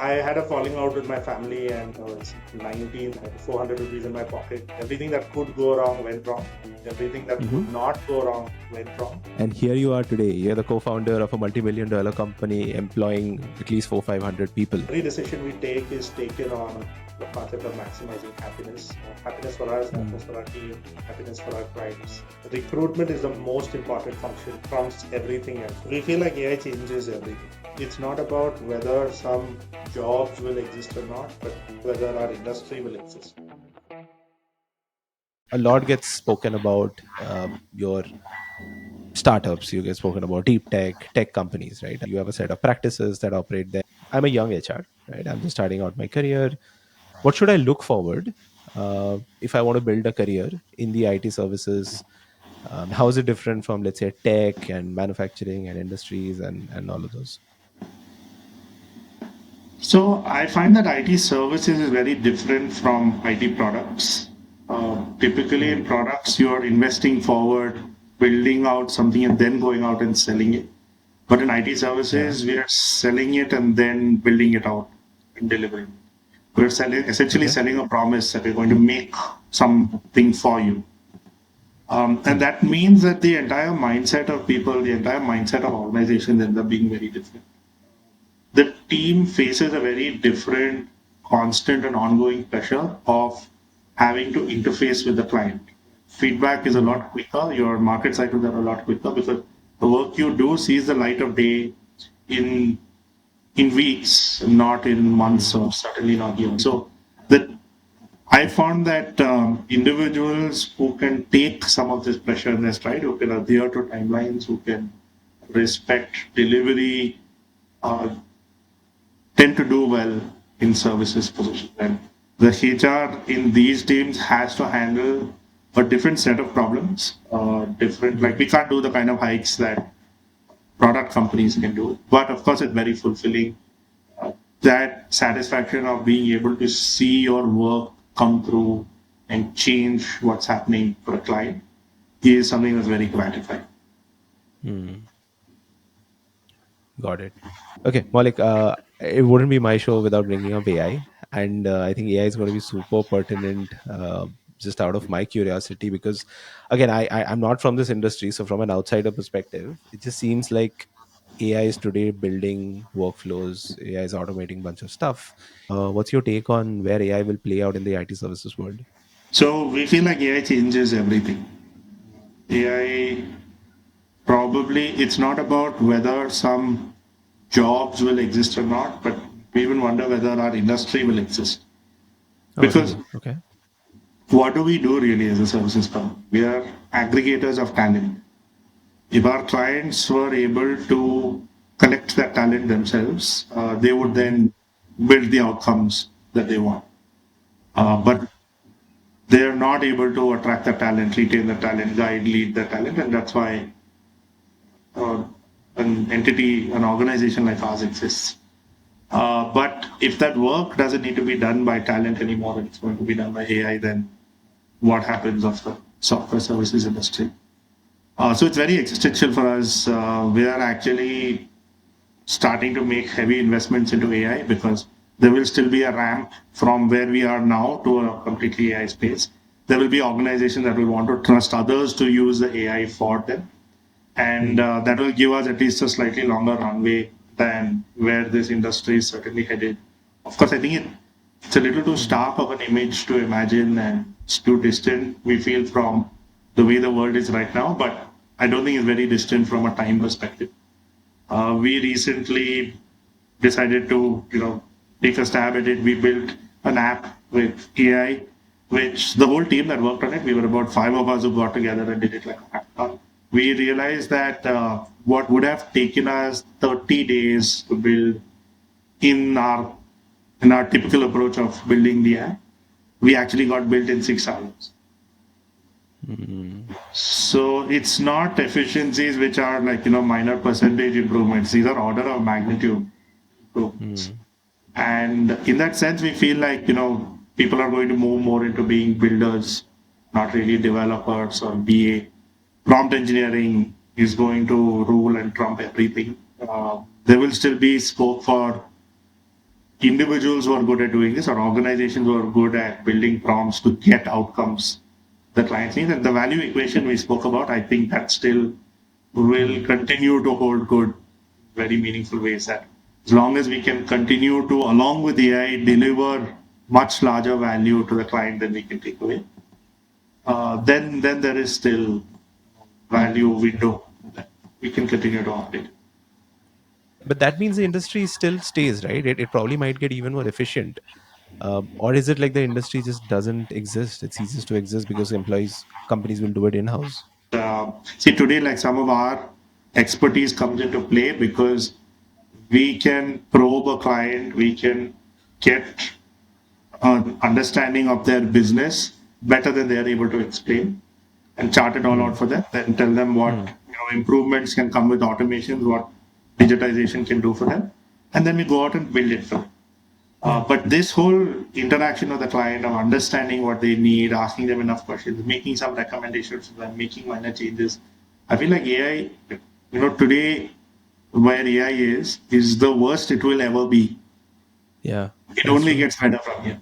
I had a falling out with my family and I was 19, I had 400 rupees in my pocket. Everything that could go wrong went wrong. Everything that could not go wrong went wrong. And here you are today. You're the co-founder of a multi-million-dollar company employing at least 400-500 people. Every decision we take is taken on the concept of maximizing happiness. Happiness for us, happiness for our team, happiness for our clients. Recruitment is the most important function, trumps everything else. We feel like AI changes everything. It's not about whether some jobs will exist or not, but whether our industry will exist. A lot gets spoken about your startups. You get spoken about deep tech companies, right? You have a set of practices that operate there. I'm a young HR, right? I'm just starting out my career. What should I look forward if I want to build a career in the IT services? How is it different from, let's say, tech and manufacturing and industries and all of those? So I find that IT services is very different from IT products. Typically in products, you are investing forward, building out something and then going out and selling it. But in IT services, we are selling it and then building it out and delivering. We're essentially selling a promise that we're going to make something for you. And that means that the entire mindset of people, the entire mindset of organizations ends up being very different. The team faces a very different, constant and ongoing pressure of having to interface with the client. Feedback is a lot quicker. Your market cycles are a lot quicker because the work you do sees the light of day in weeks, not in months or certainly not years. So I found that individuals who can take some of this pressure in their stride, who can adhere to timelines, who can respect delivery, tend to do well in services position. And the HR in these teams has to handle a different set of problems, like we can't do the kind of hikes that product companies can do. But of course, it's very fulfilling. That satisfaction of being able to see your work come through and change what's happening for a client is something that's very gratifying. Got it. Okay, Maulik, it wouldn't be my show without bringing up AI. And I think AI is going to be super pertinent just out of my curiosity because, again, I'm not from this industry. So, from an outsider perspective, it just seems like AI is today building workflows, AI is automating a bunch of stuff. What's your take on where AI will play out in the IT services world? So we feel like AI changes everything. AI probably, it's not about whether some jobs will exist or not, but we even wonder whether our industry will exist. Because Okay. what do we do really as a services company? We are aggregators of talent. If our clients were able to collect that talent themselves, they would then build the outcomes that they want. But they are not able to attract the talent, retain the talent, guide, lead the talent, and that's why an entity, an organization like ours exists. But if that work doesn't need to be done by talent anymore and it's going to be done by AI, then what happens of the software services industry? So it's very existential for us. We are actually starting to make heavy investments into AI because there will still be a ramp from where we are now to a completely AI space. There will be organizations that will want to trust others to use the AI for them. And that will give us at least a slightly longer runway than where this industry is certainly headed. Of course, I think it's a little too stark of an image to imagine and it's too distant, we feel, from the way the world is right now, but I don't think it's very distant from a time perspective. We recently decided to, take a stab at it. We built an app with AI, which the whole team that worked on it, we were about 5 of us who got together and did it like a hackathon. We realized that what would have taken us 30 days to build in our typical approach of building the app, we actually got built in 6 hours. So it's not efficiencies which are like, minor percentage improvements. These are order of magnitude improvements. And in that sense, we feel like, people are going to move more into being builders, not really developers or BA. Prompt engineering is going to rule and trump everything. There will still be scope for individuals who are good at doing this or organizations who are good at building prompts to get outcomes the client needs. And the value equation we spoke about, I think that still will continue to hold good, very meaningful ways. That as long as we can continue to, along with AI, deliver much larger value to the client than we can take away, then there is still value window that we can continue to operate. But that means the industry still stays, right? It probably might get even more efficient. Or is it like the industry just doesn't exist? It ceases to exist because companies will do it in house. See, today, like some of our expertise comes into play because we can probe a client, we can get an understanding of their business better than they are able to explain and chart it all out for them, then tell them what improvements can come with automation, what digitization can do for them, and then we go out and build it for them. But this whole interaction with the client of understanding what they need, asking them enough questions, making some recommendations to them, making minor changes. I feel like AI, today where AI is the worst it will ever be. Yeah, It that's only true. gets better from here.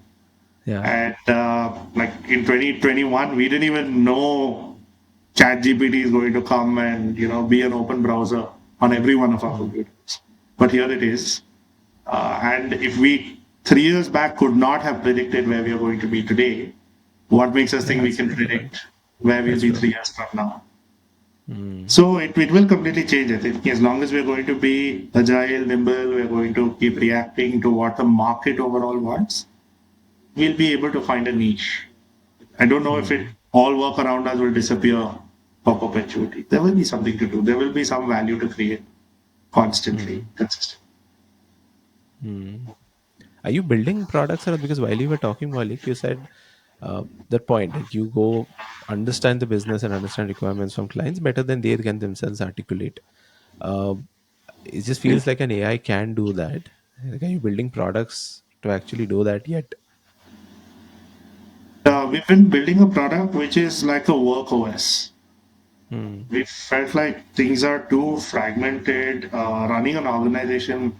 Yeah. And like in 2021, we didn't even know ChatGPT is going to come and be an open browser on every one of our computers. But here it is. And if we 3 years back could not have predicted where we are going to be today, what makes us Yeah, think we that's a can good point. predict where we'll That's be true. 3 years from now? So it will completely change. I think as long as we're going to be agile, nimble, we're going to keep reacting to what the market overall wants, we'll be able to find a niche. I don't know if it all work around us will disappear for perpetuity. There will be something to do. There will be some value to create constantly, consistently. Are you building products, or because while you were talking, Malik, you said that point that you go understand the business and understand requirements from clients better than they can themselves articulate. Uh, it just feels like an AI can do that. Like, are you building products to actually do that yet? We've been building a product which is like a work OS. Hmm. We felt like things are too fragmented. Running an organization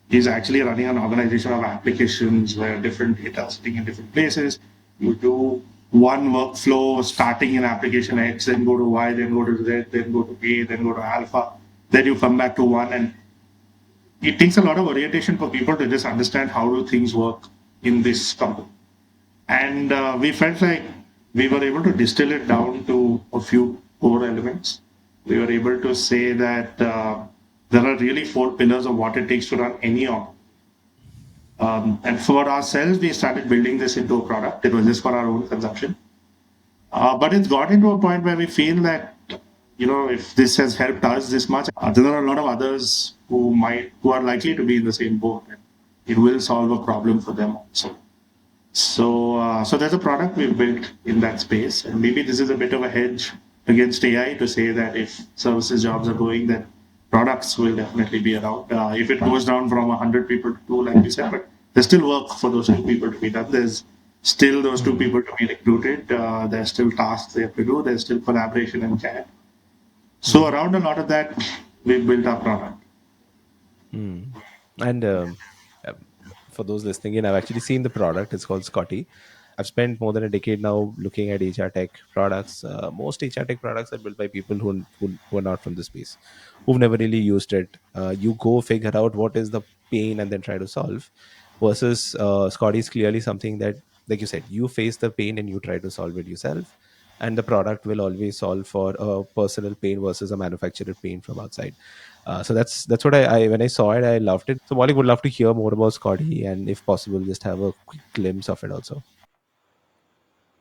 is actually running an organization of applications where different data are sitting in different places. You do one workflow starting in application X, then go to Y, then go to Z, then go to A, then go to alpha. Then you come back to one, and it takes a lot of orientation for people to just understand how do things work in this company. And we felt like we were able to distill it down to a few core elements. We were able to say that there are really four pillars of what it takes to run any org. And for ourselves, we started building this into a product. It was just for our own consumption. But it's got into a point where we feel that, if this has helped us this much, there are a lot of others who are likely to be in the same boat. And it will solve a problem for them also. So there's a product we've built in that space, and maybe this is a bit of a hedge against AI to say that if services jobs are going, then products will definitely be around. If it goes down from 100 people to two, like you said, but there's still work for those two people to be done. There's still those two people to be recruited. There's still tasks they have to do. There's still collaboration and chat. So around a lot of that, we've built our product. And uh, for those listening in, I've actually seen the product. It's called Scotty. I've spent more than a decade now looking at HR tech products. Most HR tech products are built by people who are not from the space, who've never really used it. You go figure out what is the pain and then try to solve. Versus Scotty is clearly something that, like you said, you face the pain and you try to solve it yourself. And the product will always solve for a personal pain versus a manufactured pain from outside. So that's what I when I saw it, I loved it. So Maulik would love to hear more about Scotty, and if possible, just have a quick glimpse of it also.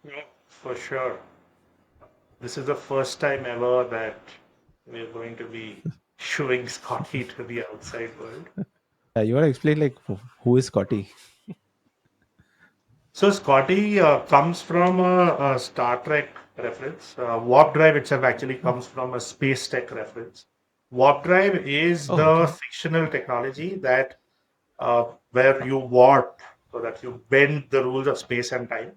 Yeah, for sure. This is the first time ever that we're going to be showing Scotty to the outside world. You want to explain like who is Scotty? So Scotty comes from a Star Trek reference. WarpDrive itself actually Oh, comes from a space tech reference. WarpDrive is oh, the okay. fictional technology that where you warp, so that you bend the rules of space and time,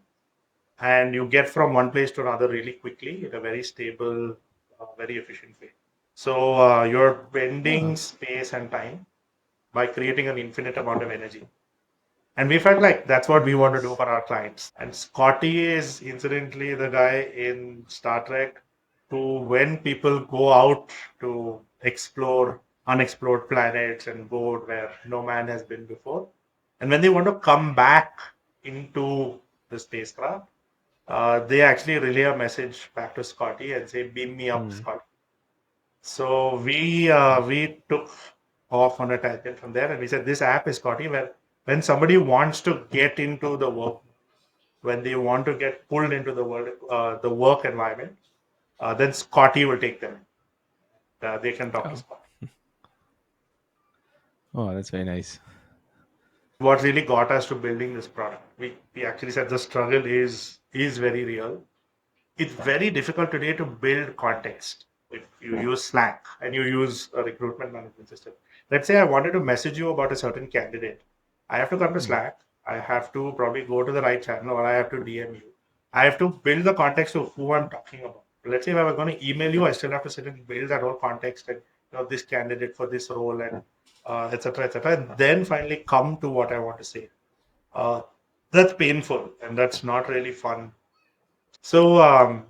and you get from one place to another really quickly in a very stable, very efficient way. So you're bending Ah, space and time by creating an infinite amount of energy. And we felt like that's what we want to do for our clients. And Scotty is incidentally the guy in Star Trek who, when people go out to explore unexplored planets and go where no man has been before, and when they want to come back into the spacecraft, they actually relay a message back to Scotty and say, "Beam me up, Hmm. Scotty." So we took off on a tangent from there, and we said this app is Scotty, where when somebody wants to get into the work, when they want to get pulled into the work environment, then Scotty will take them. They can talk to Oh, Scotty. oh, that's very nice. What really got us to building this product, we actually said the struggle is very real. It's very difficult today to build context. If you use Slack and you use a recruitment management system, let's say I wanted to message you about a certain candidate, I have to come to Hmm. Slack. I have to probably go to the right channel, or I have to DM you. I have to build the context of who I'm talking about. Let's say if I was going to email you, I still have to sit and build that whole context and this candidate for this role and etc., and then finally come to what I want to say. Uh, that's painful and that's not really fun. So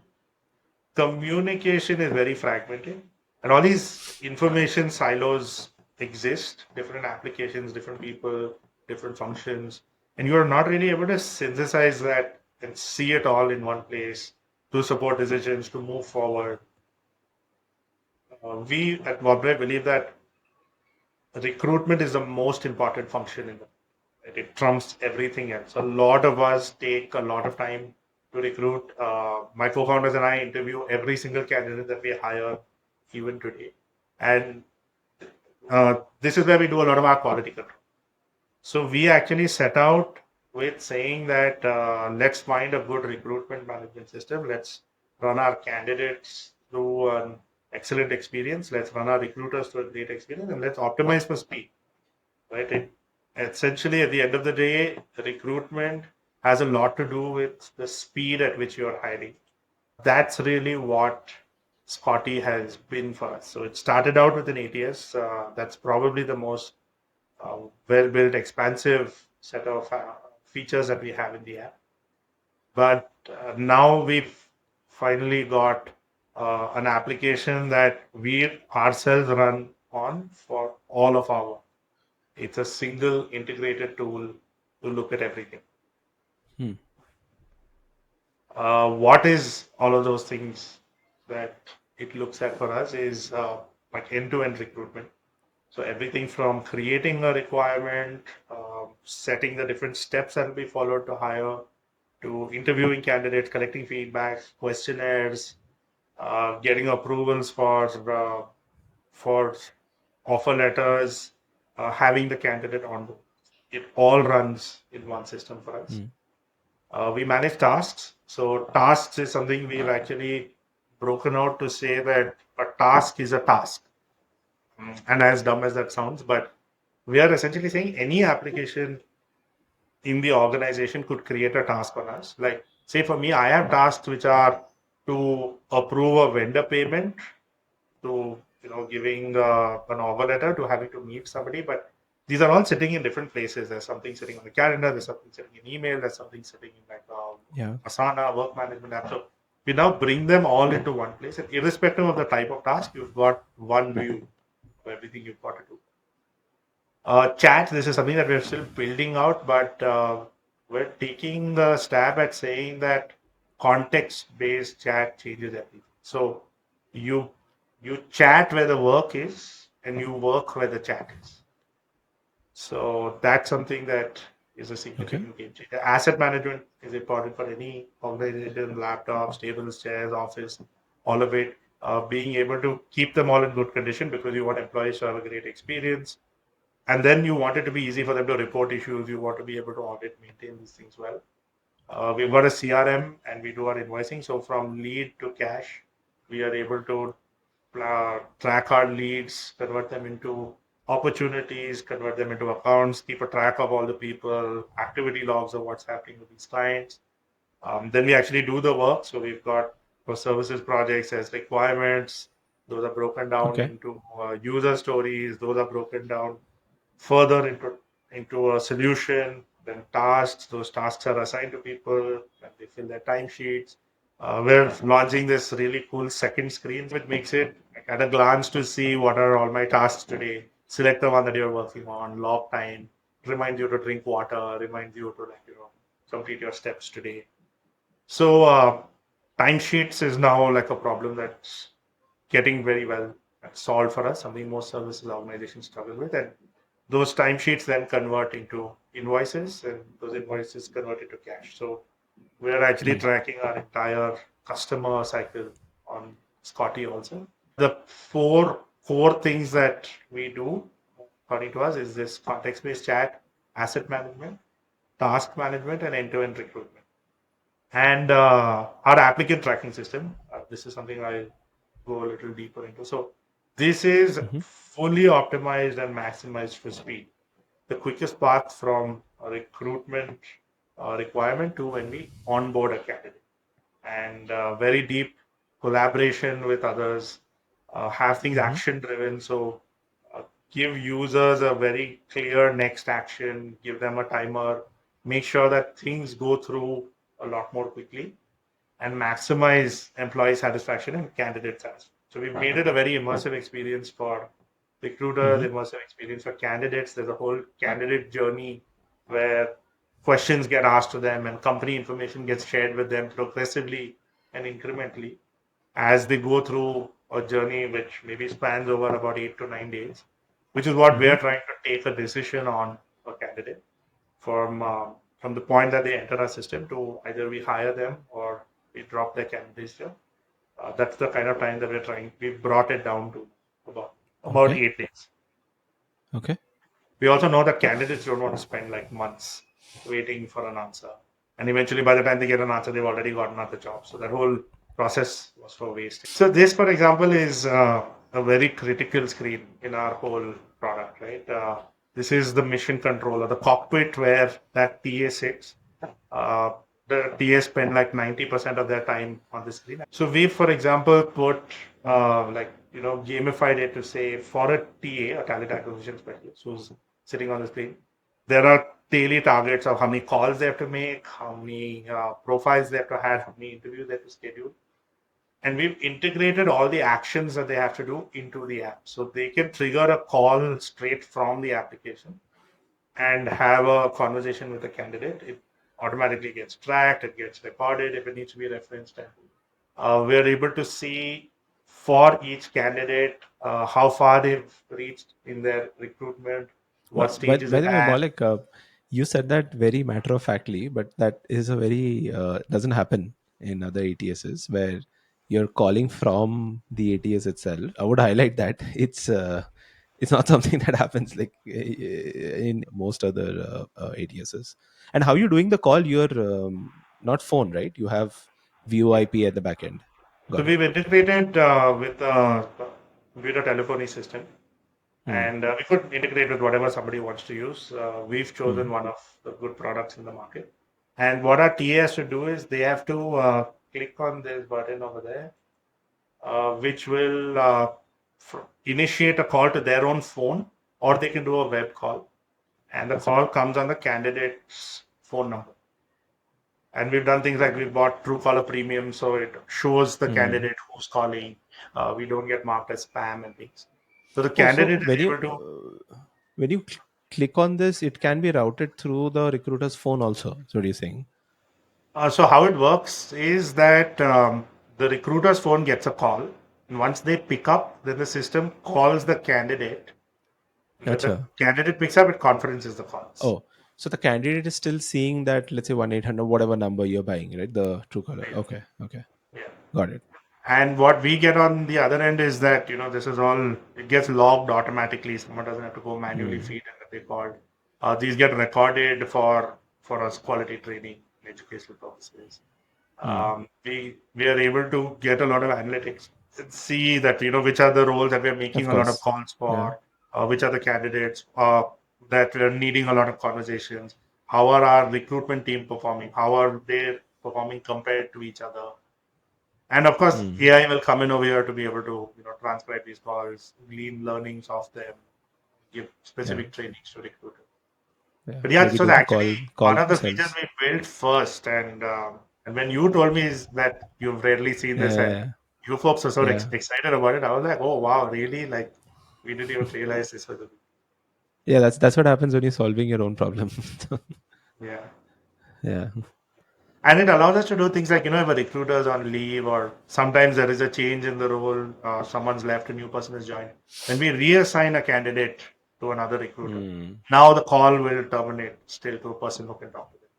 communication is very fragmented, and all these information silos exist, different applications, different people, different functions, and you are not really able to synthesize that and see it all in one place to support decisions, to move forward. We at WarpDrive believe that recruitment is the most important function in the it trumps everything else. A lot of us take a lot of time to recruit. My co-founders and I interview every single candidate that we hire, even today. And this is where we do a lot of our quality control. So we actually set out with saying that let's find a good recruitment management system. Let's run our candidates through an excellent experience. Let's run our recruiters through a great experience, and let's optimize for speed. Right? Essentially, at the end of the day, recruitment has a lot to do with the speed at which you're hiring. That's really what Scotty has been for us. So it started out with an ATS. That's probably the most well-built, expansive set of features that we have in the app. But now we've finally got an application that we ourselves run on for all of our work. It's a single integrated tool to look at everything. Hmm. What is all of those things that it looks at for us is like end-to-end recruitment. So everything from creating a requirement, setting the different steps that will be followed to hire, to interviewing candidates, collecting feedback, questionnaires, getting approvals for offer letters, having the candidate on board. It all runs in one system for us. Hmm. We manage tasks. So tasks is something we've actually broken out to say that a task is a task. And as dumb as that sounds, but we are essentially saying any application in the organization could create a task on us. Like, say for me, I have tasks which are to approve a vendor payment, to giving an offer letter, to having to meet somebody, but these are all sitting in different places. There's something sitting on the calendar, there's something sitting in email, there's something sitting in like Yeah. Asana work management app. So we now bring them all into one place, and irrespective of the type of task, you've got one view of everything you've got to do. Chat, this is something that we're still building out, but we're taking a stab at saying that context-based chat changes everything. So you you chat where the work is, and you work where the chat is. So that's something that is a Okay. significant game changer. Asset management is important for any organization, laptops, tables, chairs, office, all of it. Being able to keep them all in good condition because you want employees to have a great experience. And then you want it to be easy for them to report issues. You want to be able to audit, maintain these things well. We've got a CRM and we do our invoicing. So from lead to cash, we are able to track our leads, convert them into opportunities, convert them into accounts, keep a track of all the people, activity logs of what's happening with these clients. Then we actually do the work. So we've got for services projects as requirements. Those are broken down Okay. into user stories. Those are broken down further into a solution. then tasks. Those tasks are assigned to people and they fill their timesheets. We're launching this really cool second screen, which makes it at a glance to see what are all my tasks today. Select the one that you're working on, log time, reminds you to drink water, reminds you to complete your steps today. So timesheets is now like a problem that's getting very well solved for us, something most services organizations struggle with. And those timesheets then convert into invoices, and those invoices convert into cash. So we're actually tracking our entire customer cycle on Scotty also. The four core things that we do, according to us, is this context-based chat, asset management, task management, and end-to-end recruitment. And our applicant tracking system, this is something I'll go a little deeper into. So this is Mm-hmm. fully optimized and maximized for speed. The quickest path from a recruitment requirement to when we onboard a candidate, and very deep collaboration with others, have things Mm-hmm. action driven. So uh, give users a very clear next action, give them a timer, make sure that things go through a lot more quickly, and maximize employee satisfaction and candidate satisfaction. So we've made it a very immersive experience for recruiters, Mm-hmm. immersive experience for candidates. There's a whole candidate journey where questions get asked to them and company information gets shared with them progressively and incrementally as they go through a journey which maybe spans over about 8 to 9 days, which is what we Mm-hmm. are trying to take a decision on a candidate from the point that they enter our system to either we hire them or we drop their candidature. That's the kind of time that we're trying. We brought it down to about Okay. 8 days. Okay. We also know that candidates don't want to spend like months waiting for an answer, and eventually by the time they get an answer, they've already got another job. So that whole process was for waste. So this, for example, is a very critical screen in our whole product, right? This is the mission controller, the cockpit where that TA sits. Uh, the TA spend like 90% of their time on the screen. So we, for example, put gamified it to say for a TA, a talent acquisition specialist who's sitting on the screen, there are daily targets of how many calls they have to make, how many profiles they have to have, how many interviews they have to schedule. And we've integrated all the actions that they have to do into the app. So they can trigger a call straight from the application and have a conversation with the candidate. It automatically gets tracked, it gets recorded if it needs to be referenced. And we're able to see for each candidate how far they've reached in their recruitment, what But stages by it the way, has. Maulik, you said that very matter of factly, but that is a very doesn't happen in other ATSs where you're calling from the ATS itself. I would highlight that it's not something that happens like in most other ATSs. And how you doing the call? You're not phone, right? You have Yeah. VoIP at the back end. So Got it. we've integrated with the computer telephony system, Hmm. and we could integrate with whatever somebody wants to use. We've chosen Hmm. one of the good products in the market. And what our TA has to do is they have to click on this button over there, which will initiate a call to their own phone, or they can do a web call. And the call comes on the candidate's phone number. And we've done things like we've bought Truecaller Premium, so it shows the Hmm. candidate who's calling. We don't get marked as spam and things. So the Oh, so candidate is able to. when you click on this, it can be routed through the recruiter's phone also. So what are you saying? So how it works is that the recruiter's phone gets a call, and once they pick up, then the system calls the candidate. And when the Acha. candidate picks up, it conferences the calls. Oh, so the candidate is still seeing that, let's say 1-800, whatever number you're buying, right? The true color. Right. Okay. Okay. Yeah. Got it. And what we get on the other end is that, this is all, it gets logged automatically. Someone doesn't have to go manually Hmm. feed in that they called. These get recorded for us quality training and educational purposes. Hmm. We are able to get a lot of analytics and see that, which are the roles that we're making Of a lot of course. calls Yeah. for, which are the candidates that we're needing a lot of conversations. How are our recruitment team performing? How are they performing compared to each other? And of course, Hmm. AI will come in over here to be able to, transcribe these calls, glean learnings of them, give Yeah. specific trainings to recruiters. Yeah, But yeah, maybe so doing actually call one of the features sense. we built first, and when you told me is that you've rarely seen this and Yeah, you folks are so yeah, excited about it, I was like, oh wow, really? Like we didn't even realize this was a yeah. That's what happens when you're solving your own problem. yeah. Yeah. And it allows us to do things like, if a recruiter's on leave or sometimes there is a change in the role, someone's left, a new person has joined. When we reassign a candidate to another recruiter, Mm, now the call will terminate still to a person who can talk to them.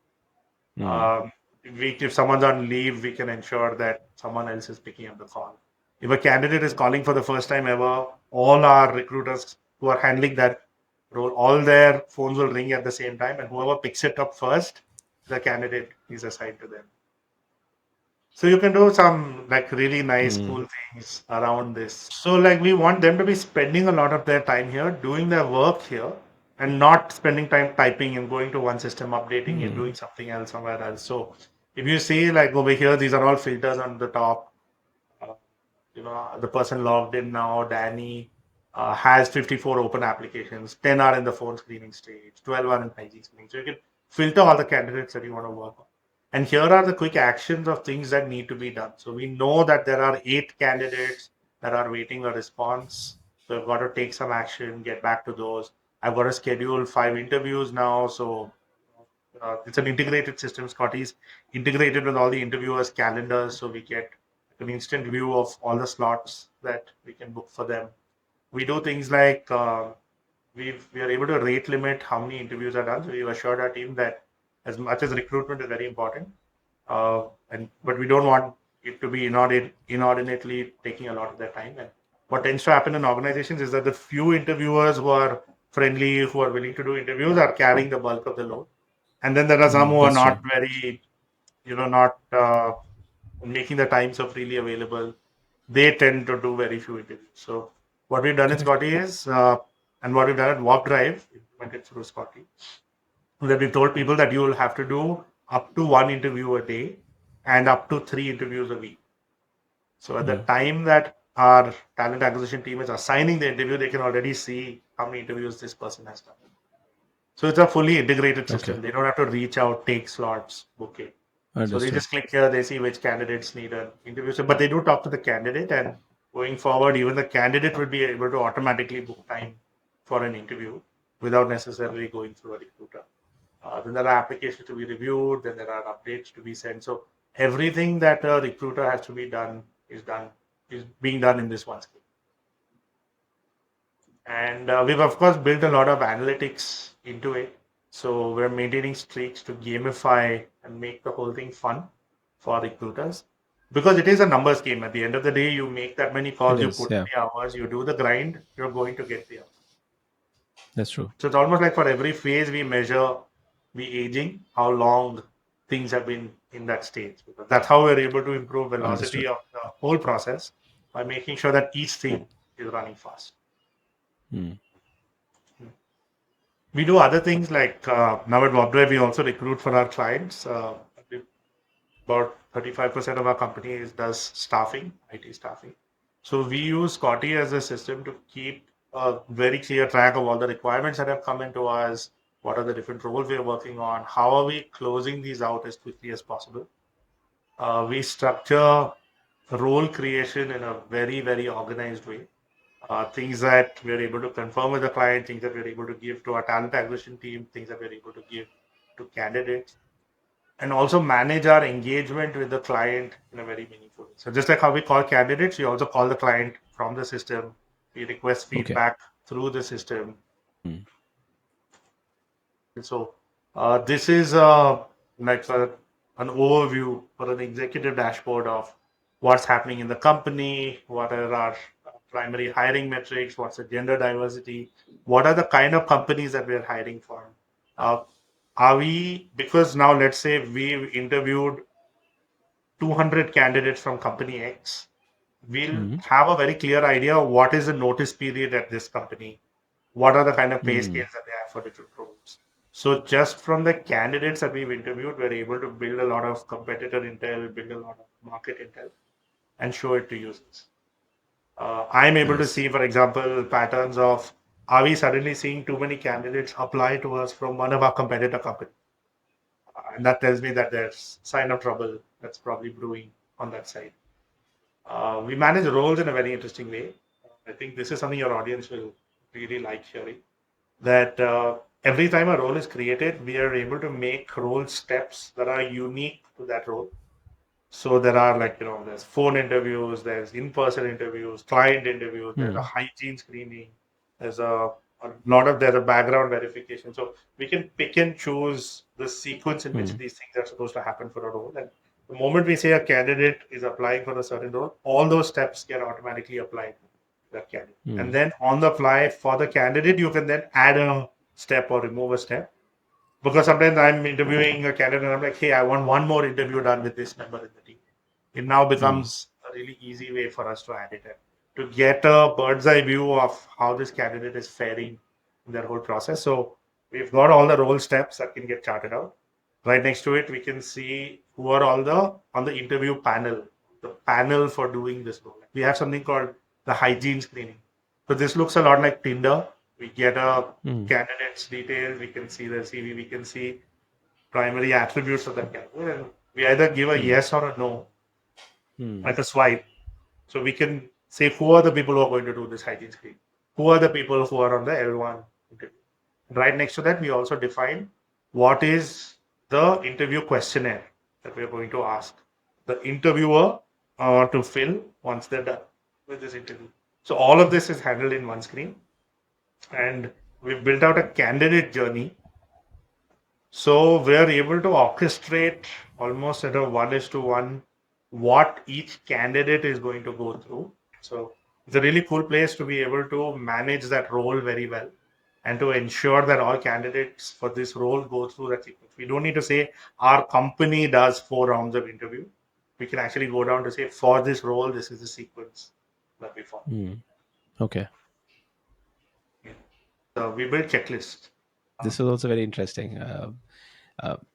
mm, Um, if someone's on leave, we can ensure that someone else is picking up the call. If a candidate is calling for the first time ever, all our recruiters who are handling that role, all their phones will ring at the same time, and whoever picks it up first, the candidate is assigned to them. So you can do some like really nice, mm, cool things around this. So like we want them to be spending a lot of their time here, doing their work here, and not spending time typing and going to one system, updating it, mm. doing something else somewhere else. So if you see like over here, these are all filters on the top. Uh, the person logged in now, Danny, has 54 open applications, 10 are in the phone screening stage, 12 are in hygiene screening. So you can filter all the candidates that you want to work on. And here are the quick actions of things that need to be done. So we know that there are 8 candidates that are waiting a response. So I've got to take some action, get back to those. I've got to schedule 5 interviews now. So it's an integrated system. Scotty's integrated with all the interviewers' calendars, so we get an instant view of all the slots that we can book for them. We do things like we are able to rate limit how many interviews are done. So we've assured our team that as much as recruitment is very important, but we don't want it to be inordinately taking a lot of their time. And what tends to happen in organizations is that the few interviewers who are friendly, who are willing to do interviews, are carrying the bulk of the load. And then there are some Mm, who are that's not true. very, not making the times of really available. They tend to do very few interviews. So what we've done in Correct. Scotty is, and what we've done at WarpDrive, implemented through Scotty, that we've told people that you will have to do up to 1 interview a day and up to 3 interviews a week. So at the Mm, time that our talent acquisition team is assigning the interview, they can already see how many interviews this person has done. So it's a fully integrated okay. system. They don't have to reach out, take slots, book it. So they Understood. just click here, they see which candidates need an interview. So, but they do talk to the candidate, and going forward, even the candidate will be able to automatically book time for an interview without necessarily going through a recruiter. Then there are applications to be reviewed, then there are updates to be sent. So everything that a recruiter has to be done is being done in this one screen. And we've, of course, built a lot of analytics into it. So we're maintaining streaks to gamify and make the whole thing fun for recruiters. Because it is a numbers game. At the end of the day, you make that many It calls, you is. put in Yeah, the hours, you do the grind, you're going to get the outcome. that's true. So it's almost like for every phase we measure the aging, how long things have been in that stage. Because that's how we're able to improve velocity Understood. of the whole process by making sure that each thing is running fast. Mm, We do other things like now at WarpDrive, we also recruit for our clients. About 35% of our company does staffing, IT staffing. So we use Scotty as a system to keep a very clear track of all the requirements that have come into us, what are the different roles we are working on, how are we closing these out as quickly as possible. We structure role creation in a very, very organized way. Things that we're able to confirm with the client, things that we're able to give to our talent acquisition team, things that we're able to give to candidates, and also manage our engagement with the client in a very meaningful way. So just like how we call candidates, we also call the client from the system. We request okay. feedback through the system. Mm, And so this is like an overview or an executive dashboard of what's happening in the company, what are our primary hiring metrics, what's the gender diversity, what are the kind of companies that we're hiring for. Uh, are we, because now let's say we've interviewed 200 candidates from company X, we'll mm, have a very clear idea of what is the notice period at this company, what are the kind of pay mm. scales that they have for different roles. So just from the candidates that we've interviewed, we're able to build a lot of competitor intel, build a lot of market intel, and show it to users. I'm able to Nice. see, for example, patterns of are we suddenly seeing too many candidates apply to us from one of our competitor companies? And that tells me that there's sign of trouble that's probably brewing on that side. We manage roles in a very interesting way. I think this is something your audience will really like hearing. That every time a role is created, we are able to make role steps that are unique to that role. So there are there's phone interviews, there's in-person interviews, client interviews, there's a Hmm. hygiene screening, there's there's a background verification. So we can pick and choose the sequence in which Hmm. these things are supposed to happen for a role. And the moment we say a candidate is applying for a certain role, all those steps get automatically applied to that candidate. Hmm. And then on the fly for the candidate, you can then add a step or remove a step because sometimes I'm interviewing a candidate and I'm like, hey, I want one more interview done with this member in the team. It now Hmm. becomes a really easy way for us to add it in, to get a bird's eye view of how this candidate is faring in their whole process. So we've got all the role steps that can get charted out. Right next to it, we can see who are all the on the interview panel, the panel for doing this role. We have something called the hygiene screening. So this looks a lot like Tinder. We get a Hmm. candidate's details, we can see their CV, we can see primary attributes of that candidate, and we either give a Hmm. yes or a no, Hmm. like a swipe. So we can say who are the people who are going to do this hygiene screen, who are the people who are on the L1 interview. Right next to that, we also define what is the interview questionnaire that we are going to ask the interviewer to fill once they're done with this interview. So all of this is handled in one screen, and we've built out a candidate journey. So we're able to orchestrate almost at a 1:1 what each candidate is going to go through. So it's a really cool place to be able to manage that role very well and to ensure that all candidates for this role go through that sequence. We don't need to say our company does 4 rounds of interview. We can actually go down to say for this role, this is the sequence that we follow. Hmm. Okay. So we build checklists. This is also very interesting.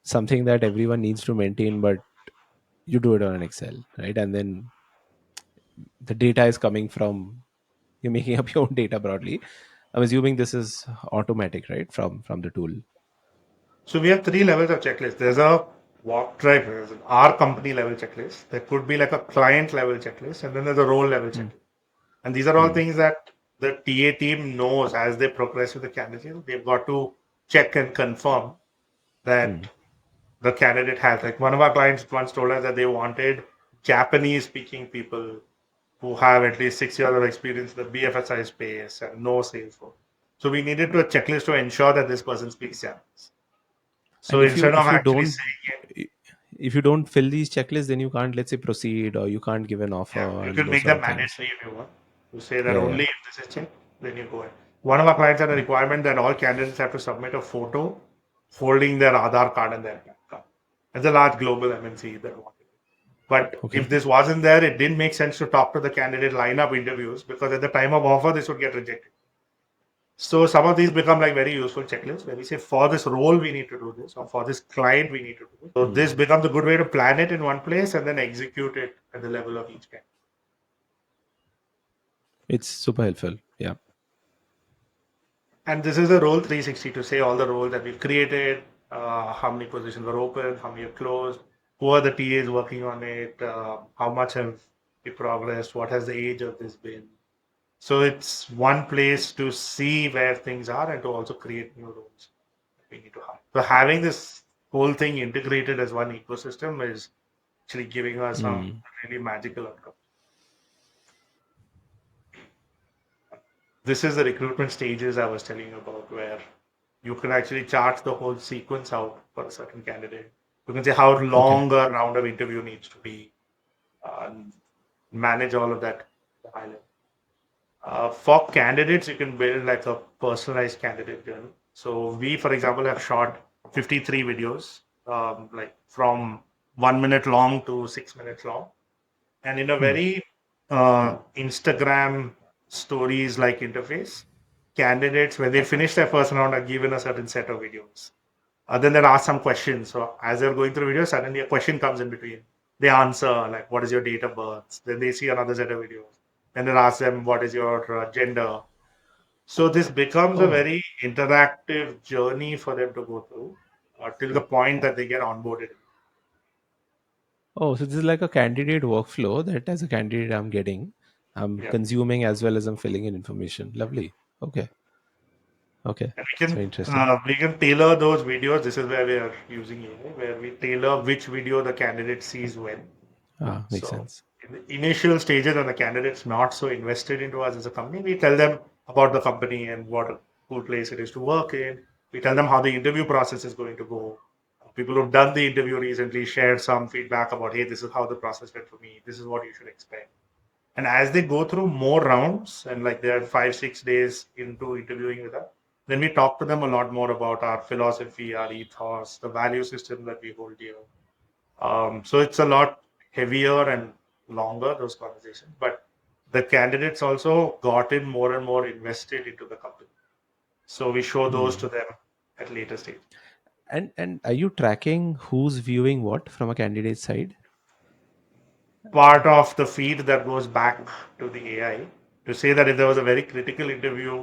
Something that everyone needs to maintain, but you do it on an Excel, right? And then the data is coming from you're making up your own data broadly. I'm assuming this is automatic, right? From the tool. So we have 3 levels of checklist. There's a WarpDrive, there's an our company level checklist. There could be like a client level checklist, and then there's a role level Hmm. checklist. And these are all Hmm. things that the TA team knows as they progress with the candidate. They've got to check and confirm Hmm. that the candidate has. Like one of our clients once told us that they wanted Japanese speaking people who have at least 6 years of experience in the BFSI space and no Salesforce. So we needed to a checklist to ensure that this person speaks Japanese. So And if you instead of if you actually don't saying it, if you don't fill these checklists, then you can't, let's say, proceed, or you can't give an yeah, offer you and can those make sort them of things. mandatory if you want. To say that Yeah, yeah. only if this is checked, then you go ahead. One of our clients had a requirement that all candidates have to submit a photo holding their Aadhaar card and their PAN card. It's a large global MNC that wanted it. But Okay. if this wasn't there, it didn't make sense to talk to the candidate lineup interviews because at the time of offer, this would get rejected. So some of these become like very useful checklists where we say for this role we need to do this, or for this client we need to do this. So Hmm. this becomes a good way to plan it in one place and then execute it at the level of each candidate. It's super helpful. Yeah. And this is a role 360 to say all the roles that we've created, how many positions are open, how many are closed, who are the TAs working on it, how much have we progressed, what has the age of this been. So it's one place to see where things are and to also create new roles that we need to have. So having this whole thing integrated as one ecosystem is actually giving us some Hmm. really magical outcomes. This is the recruitment stages I was telling you about, where you can actually chart the whole sequence out for a certain candidate. You can say how Okay. long a round of interview needs to be, and manage all of that at the high level. For candidates, you can build like a personalized candidate journey. So we, for example, have shot 53 videos, like from 1 minute long to 6 minutes long, and in a Hmm. very Instagram stories like interface, candidates when they finish their first round are given a certain set of videos. Then they're asked some questions. So as they're going through videos, suddenly a question comes in between. They answer like, "What is your date of birth?" Then they see another set of videos. Then they ask them, "What is your gender?" So this becomes a Oh, very interactive journey for them to go through till the point that they get onboarded. oh, so this is like a candidate workflow that as a candidate I'm Yeah. consuming as well as I'm filling in information. Lovely. Okay. Okay. And It's very interesting. we can tailor those videos. This is where we are using AI, where we tailor which video the candidate sees when. Ah, makes So sense. in the initial stages when the candidate's not so invested into us as a company, we tell them about the company and what a cool place it is to work in. We tell them how the interview process is going to go. People who've done the interview recently shared some feedback about, hey, this is how the process went for me. This is what you should expect. And as they go through more rounds and like they're 5, 6 days into interviewing with us, then we talk to them a lot more about our philosophy, our ethos, the value system that we hold dear. So it's a lot heavier and longer, those conversations. But the candidates also got in more and more invested into the company. So we show those Hmm. to them at later stage. And are you tracking who's viewing what from a candidate side? Part of the feed that goes back to the AI to say that if there was a very critical interview,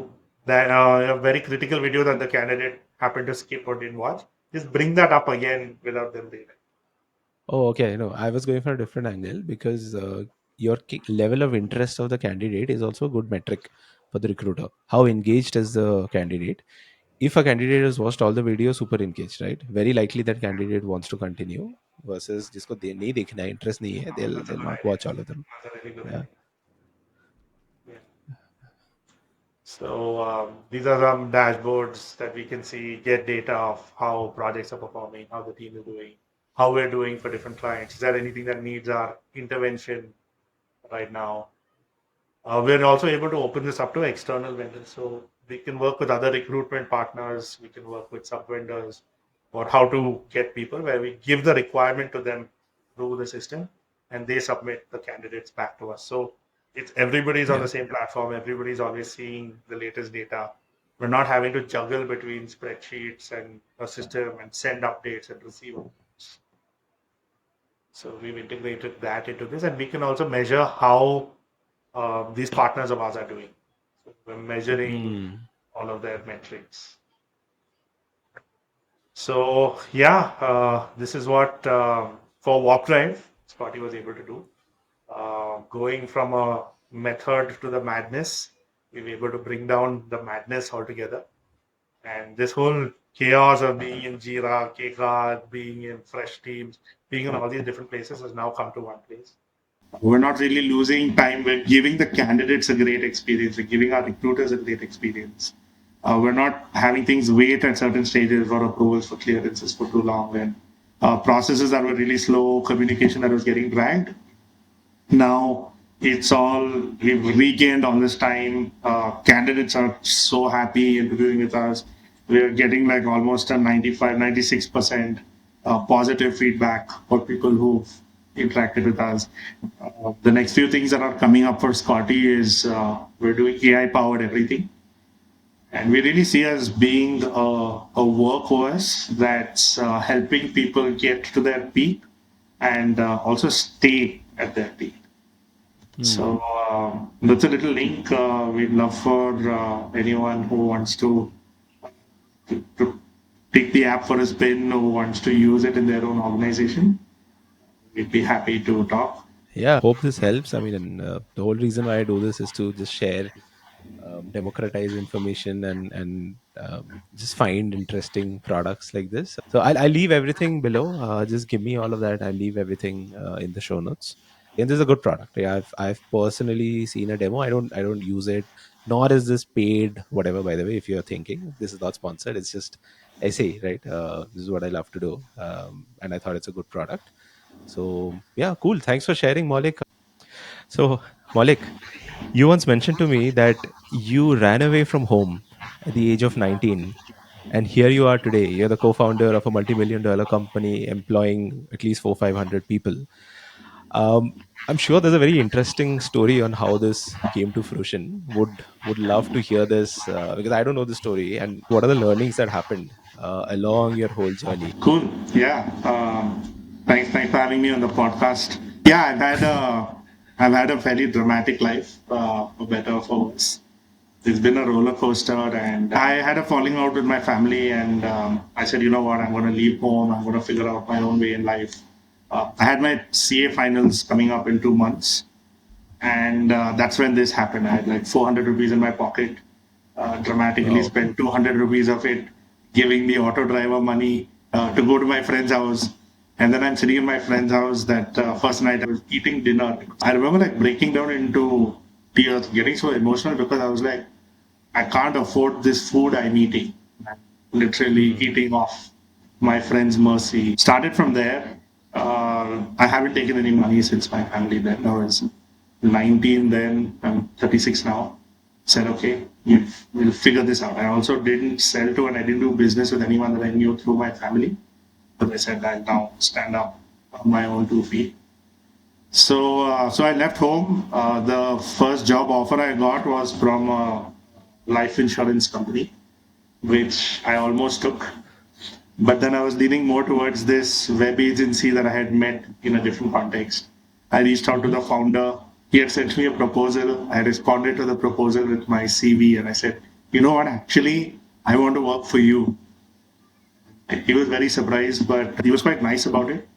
that a very critical video that the candidate happened to skip or didn't watch, just bring that up again without them reading. Oh, okay. No, I was going for a different angle because your level of interest of the candidate is also a good metric for the recruiter. How engaged is the candidate? If a candidate has watched all the videos, super engaged, right? Very likely that candidate wants to continue versus जिसको नहीं देखना है, interest नहीं है, That's a they'll good not idea. watch all of them. That's a really good Yeah. idea. Yeah. So these are some dashboards that we can see, get data of how projects are performing, how the team is doing, how we're doing for different clients. Is there anything that needs our intervention right now? We're also able to open this up to external vendors. So we can work with other recruitment partners, we can work with sub vendors about how to get people where we give the requirement to them through the system and they submit the candidates back to us. So it's everybody's on Yeah. the same platform, everybody's always seeing the latest data. We're not having to juggle between spreadsheets and a system and send updates and receive updates. So we've integrated that into this, and we can also measure how these partners of ours are doing. So we're measuring Hmm. all of their metrics. So yeah, this is what for WarpDrive Scotty was able to do. Going from a method to the madness, we were able to bring down the madness altogether. And this whole chaos of being in Jira, Kcard, being in fresh teams, being in all these different places has now come to one place. We're not really losing time. We're giving the candidates a great experience. We're giving our recruiters a great experience. We're not having things wait at certain stages for approvals for clearances for too long and processes that were really slow, communication that was getting dragged. Now it's all we've regained all this time. Candidates are so happy interviewing with us. We're getting like almost a 95, 96% positive feedback for people who've interacted with us. The next few things that are coming up for Scotty is we're doing AI powered everything. And we really see us being a workhorse that's helping people get to their peak and also stay at their peak. Hmm. So that's a little link. We'd love for anyone who wants to take the app for a spin, who wants to use it in their own organization. We'd be happy to talk. Yeah. Hope this helps. I mean, and, the whole reason why I do this is to just share democratize information and just find interesting products like this. So I'll leave everything below. Just give me all of that. I'll leave everything in the show notes. And this is a good product. Yeah, I've personally seen a demo. I don't use it, nor is this paid. Whatever. By the way, if you're thinking this is not sponsored, it's just I say right. This is what I love to do, and I thought it's a good product. So yeah, cool. Thanks for sharing, Maulik. So Maulik, you once mentioned to me that you ran away from home at the age of 19, and here you are today. You're the co-founder of a multi-million dollar company employing at least 400-500 people. Um, I'm sure there's a very interesting story on how this came to fruition. Would love to hear this because I don't know the story. And what are the learnings that happened along your whole journey? Cool. Yeah. Thanks for having me on the podcast. Yeah, I've had a fairly dramatic life, for better or for worse. It's been a roller coaster, and I had a falling out with my family, and I said, you know what, I'm going to leave home. I'm going to figure out my own way in life. I had my CA finals coming up in 2 months, and that's when this happened. I had like 400 rupees in my pocket, dramatically spent 200 rupees of it, giving the auto driver money to go to my friend's house. And then I'm sitting in my friend's house that first night I was eating dinner. I remember like breaking down into tears, getting so emotional because I was like, I can't afford this food I'm eating. I'm literally eating off my friend's mercy. Started from there. I haven't taken any money since my family then. I was 19 then, I'm 36 now. Said, okay, we'll figure this out. I also didn't sell to and I didn't do business with anyone that I knew through my family. But I said, I'll now stand up on my own 2 feet. So I left home. The first job offer I got was from a life insurance company, which I almost took. But then I was leaning more towards this web agency that I had met in a different context. I reached out to the founder. He had sent me a proposal. I responded to the proposal with my CV and I said, you know what, actually, I want to work for you. He was very surprised, but he was quite nice about it.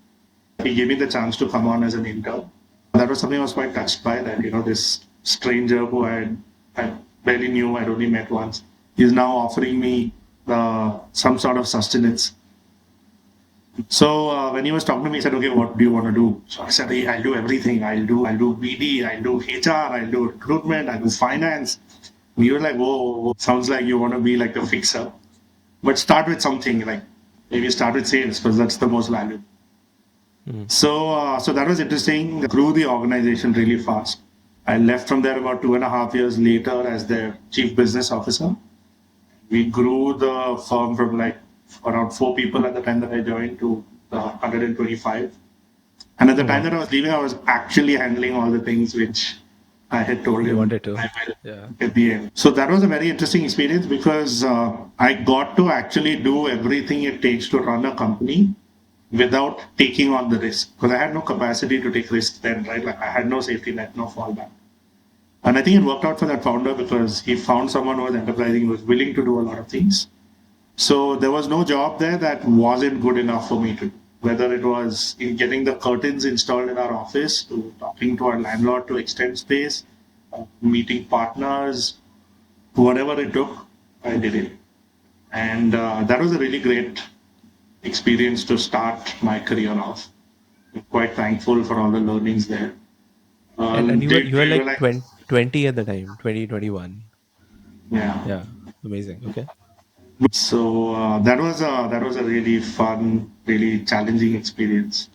He gave me the chance to come on as an intern. That was something I was quite touched by, that, this stranger who I barely knew, I'd only met once, is now offering me some sort of sustenance. So when he was talking to me, he said, okay, what do you want to do? So I said, hey, I'll do everything. I'll do BD, I'll do HR, I'll do recruitment, I'll do finance. And he was like, whoa, sounds like you want to be like a fixer. But start with something, like maybe start with sales, because that's the most valuable. So that was interesting. Grew the organization really fast. I left from there about 2.5 years later as their chief business officer. We grew the firm from like around 4 people at the time that I joined to 125. And at the time that I was leaving, I was actually handling all the things which I had told him wanted to. I will at the end. So that was a very interesting experience because I got to actually do everything it takes to run a company without taking on the risk, because I had no capacity to take risks then, right? Like I had no safety net, no fallback. And I think it worked out for that founder because he found someone who was enterprising, who was willing to do a lot of things. So there was no job there that wasn't good enough for me to do, whether it was in getting the curtains installed in our office, to talking to our landlord to extend space, meeting partners, whatever it took, I did it. And that was a really great experience to start my career off. I'm quite thankful for all the learnings there. And you were like 20 at the time, 2021. Yeah. Amazing. Okay. So that was a really fun, really challenging experience.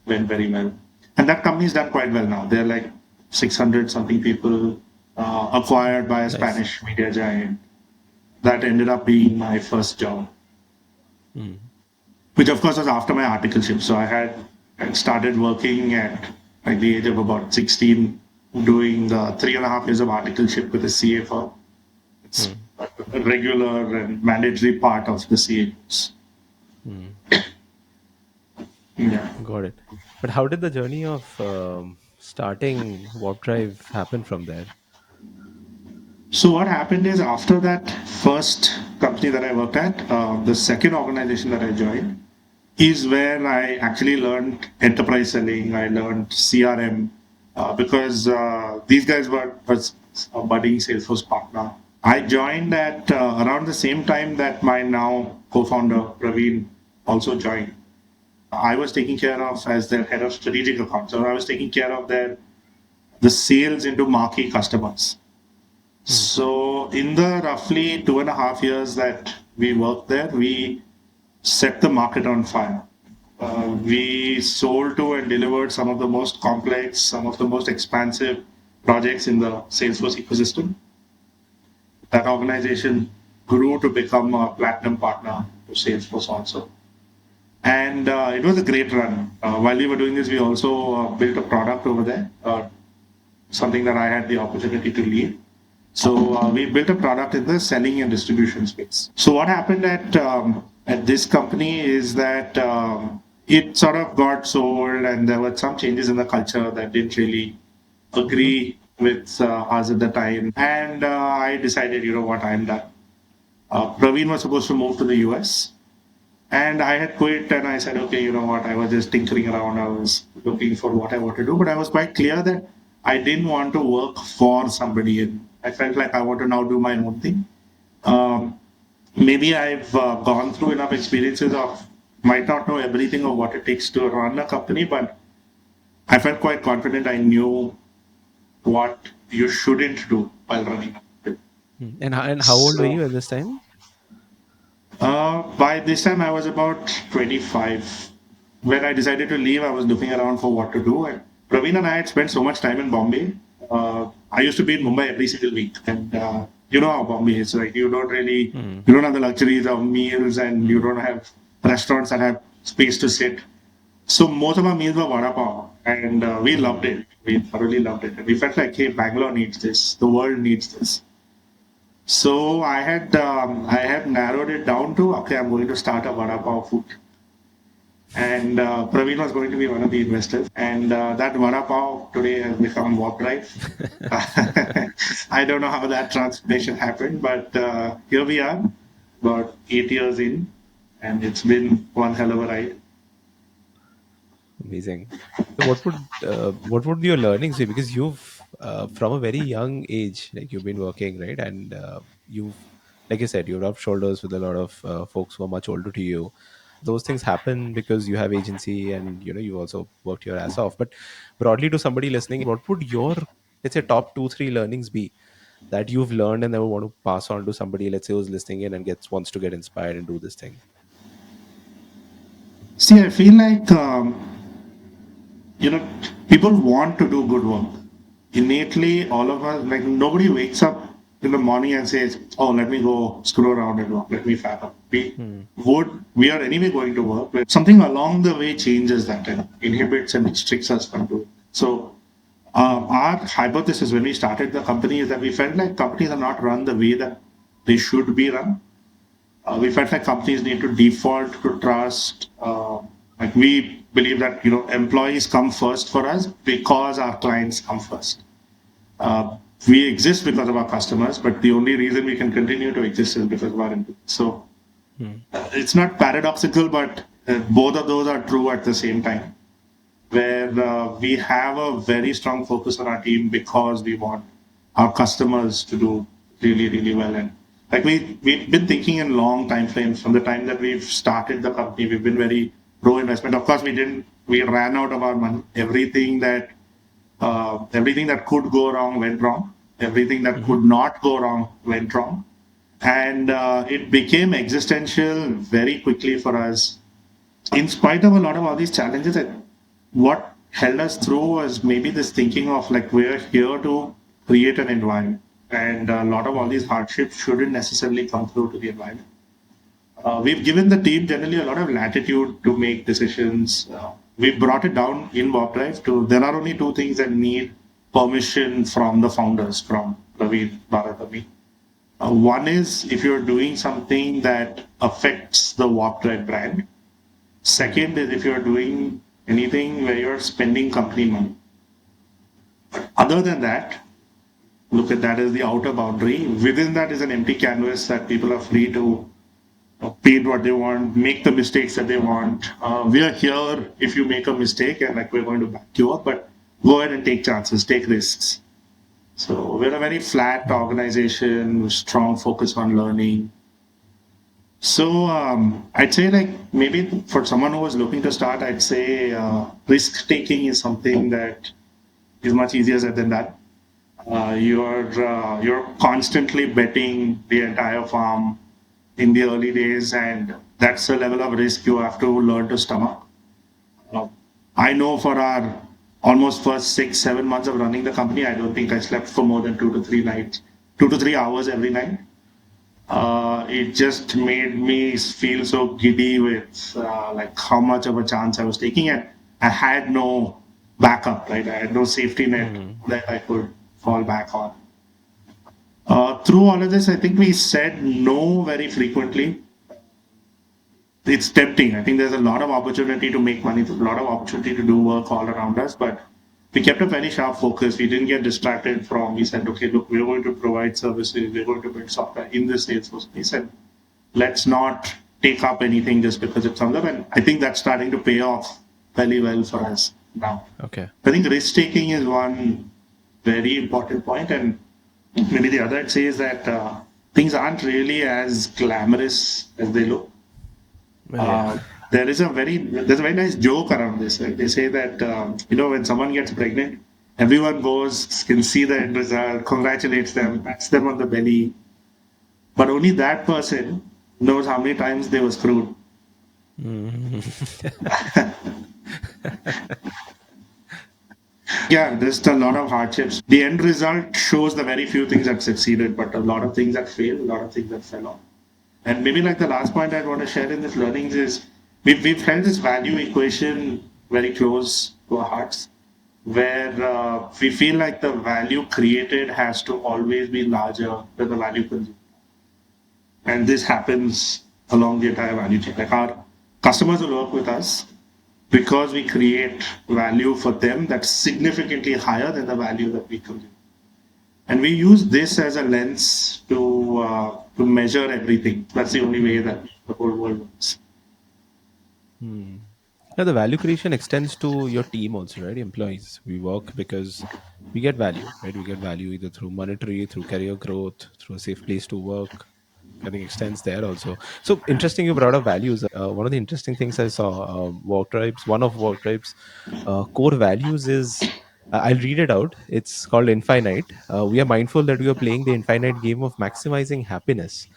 Went very well, and that company's done quite well now. They're like 600 something people, acquired by a Spanish media giant. That ended up being my first job, which of course was after my articleship. So I had started working at like the age of about 16, doing the 3.5 years of articleship with a CA firm. It's a regular and mandatory part of the CA course. Yeah. Got it. But how did the journey of starting WarpDrive happen from there? So what happened is, after that first company that I worked at, the second organization that I joined is where I actually learned enterprise selling. I learned CRM because these guys was a budding Salesforce partner. I joined at around the same time that my now co-founder Praveen also joined. I was taking care of as their head of strategic accounts. So I was taking care of the sales into marquee customers. So in the roughly 2.5 years that we worked there, we set the market on fire. We sold to and delivered some of the most complex, some of the most expansive projects in the Salesforce ecosystem. That organization grew to become a platinum partner to Salesforce also. And it was a great run. While we were doing this, we also built a product over there, something that I had the opportunity to lead. So we built a product in the selling and distribution space. So what happened at this company is that it sort of got sold, and there were some changes in the culture that didn't really agree with us at the time. And I decided, you know what, I'm done. Praveen was supposed to move to the US. And I had quit and I said, okay, you know what, I was just tinkering around. I was looking for what I want to do. But I was quite clear that I didn't want to work for somebody. And I felt like I want to now do my own thing. Maybe I've gone through enough experiences of, might not know everything of what it takes to run a company, but I felt quite confident I knew what you shouldn't do while running a company. And how old were So you at this time? by this time, I was about 25. When I decided to leave, I was looking around for what to do. And Praveen and I had spent so much time in Bombay. I used to be in Mumbai every single week. And you know how Bombay is. Like, you don't have the luxuries of meals and you don't have restaurants that have space to sit. So most of our meals were vada pav. And we loved it. We thoroughly loved it. And we felt like, hey, Bangalore needs this. The world needs this. So I had narrowed it down to, okay, I'm going to start a vada pav food, and Praveen was going to be one of the investors, and that vada pav today has become WarpDrive. I don't know how that transformation happened, but here we are, about 8 years in, and it's been one hell of a ride. Amazing. So what would your learnings be? Because you've from a very young age, like you've been working, right? And you've, like you said, you've rubbed shoulders with a lot of folks who are much older to you. Those things happen because you have agency, and you also worked your ass off. But broadly, to somebody listening, what would your, let's say, top 2 3 learnings be that you've learned and then want to pass on to somebody, let's say, who's listening in and wants to get inspired and do this thing? See, I feel like you know, people want to do good work. Innately, all of us, like nobody wakes up in the morning and says, "Oh, let me go screw around and work. Let me fap up." We are anyway going to work, but something along the way changes that and inhibits and restricts us from doing. So, our hypothesis when we started the company is that we felt like companies are not run the way that they should be run. We felt like companies need to default to trust. Like we believe that employees come first for us because our clients come first. We exist because of our customers, but the only reason we can continue to exist is because of our employees. So it's not paradoxical, but both of those are true at the same time. Where we have a very strong focus on our team because we want our customers to do really, really well. And like we've been thinking in long time frames from the time that we've started the company. We've been very pro investment. Of course, we ran out of our money. Everything that could go wrong went wrong. Everything that could not go wrong went wrong. And it became existential very quickly for us. In spite of a lot of all these challenges, what held us through was maybe this thinking of like we're here to create an environment, and a lot of all these hardships shouldn't necessarily come through to the environment. We've given the team generally a lot of latitude to make decisions. We brought it down in WarpDrive to there are only two things that need permission from the founders, from Ravi, Bharat, and me. One is if you're doing something that affects the WarpDrive brand. Second is if you're doing anything where you're spending company money. Other than that, look at that as the outer boundary. Within that is an empty canvas that people are free to paint what they want, make the mistakes that they want. We are here if you make a mistake and like we're going to back you up, but go ahead and take chances, take risks. So we're a very flat organization with strong focus on learning. So I'd say like maybe for someone who was looking to start, I'd say risk taking is something that is much easier said than that. You're constantly betting the entire farm in the early days, and that's a level of risk you have to learn to stomach. I know for our almost first 6 7 months of running the company, I don't think I slept for more than 2 to 3 nights, 2 to 3 hours every night. It just made me feel so giddy with like how much of a chance I was taking, and I had no backup, right? I had no safety net that I could fall back on. Through all of this, I think we said no very frequently. It's tempting. I think there's a lot of opportunity to make money, there's a lot of opportunity to do work all around us, but we kept a very sharp focus. We didn't get distracted from, we said, okay, look, we're going to provide services, we're going to build software in the Salesforce space, and let's not take up anything just because it comes up. And I think that's starting to pay off very well for us now. Okay. I think risk taking is one very important point, and maybe the other I'd say is that things aren't really as glamorous as they look. There's a very nice joke around this. Right? They say that when someone gets pregnant, everyone goes, can see the end result, congratulates them, pats them on the belly, but only that person knows how many times they were screwed. Yeah, there's a lot of hardships. The end result shows the very few things that succeeded, but a lot of things that failed, a lot of things that fell off. And maybe like the last point I'd want to share in this learnings is we've held this value equation very close to our hearts, where we feel like the value created has to always be larger than the value consumed. And this happens along the entire value chain. Like our customers will work with us because we create value for them that's significantly higher than the value that we consume. And we use this as a lens to measure everything. That's the only way that the whole world works. Now, the value creation extends to your team also, right? Employees. We work because we get value, right? We get value either through monetary, through career growth, through a safe place to work. I think extends there also. So interesting you brought up values. One of the interesting things I saw, one of WarpDrive's core values is, I'll read it out. It's called Infinite. We are mindful that we are playing the infinite game of maximizing happiness.